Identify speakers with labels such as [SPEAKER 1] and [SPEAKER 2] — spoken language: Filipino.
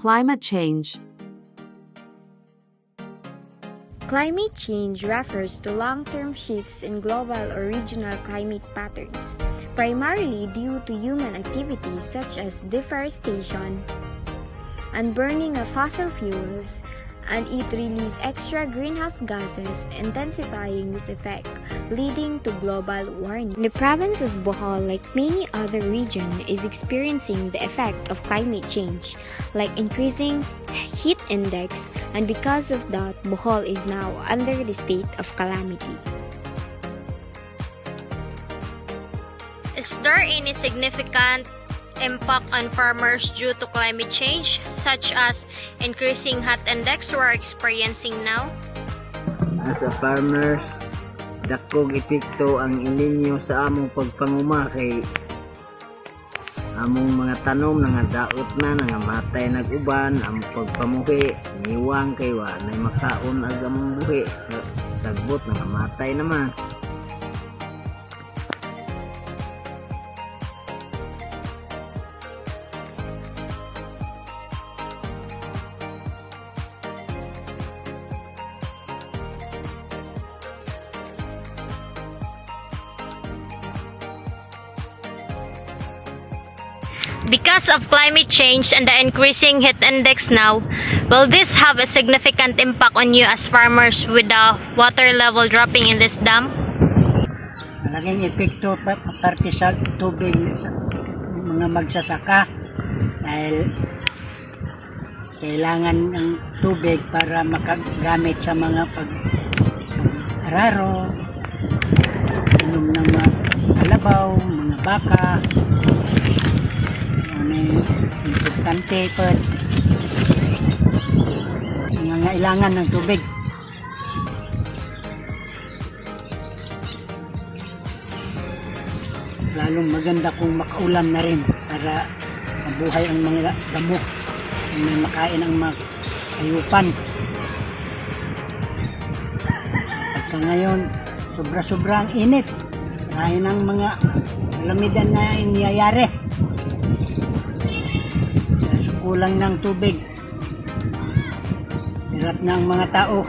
[SPEAKER 1] climate change?
[SPEAKER 2] Climate change refers to long-term shifts in global or regional climate patterns, primarily due to human activities such as deforestation and burning of fossil fuels, and it releases extra greenhouse gases, intensifying this effect, leading to global warming. The province of Bohol, like many other regions, is experiencing the effect of climate change, like increasing heat index, and because of that, Bohol is now under the state of calamity.
[SPEAKER 3] Is there any significant impact on farmers due to climate change, such as increasing hot index we're experiencing now?
[SPEAKER 4] As a farmers, dakong epekto ang ininyo sa among pagpanguma kay among mga tanom nga daot na nga matay nag-uban, ang pagpamuhi niwang kay wa nay makaon ag among buhi sagbot nga matay naman.
[SPEAKER 3] Because of climate change and the increasing heat index now, will this have a significant impact on you as farmers with the water level dropping in this dam?
[SPEAKER 5] Malaking epekto parte sa tubig sa mga magsasaka dahil kailangan ng tubig para makagamit sa mga pag-araro, inom ng mga kalabaw, mga baka. Importante po nangailangan ng tubig. Lalong maganda kung makaulam na rin para mabuhay ang mga damo, may makain ang mga hayupan. Pagka ngayon sobra-sobra ang init, marami ng mga kalamidan na nangyayari. Kulang ng tubig, hirap na ang mga tao.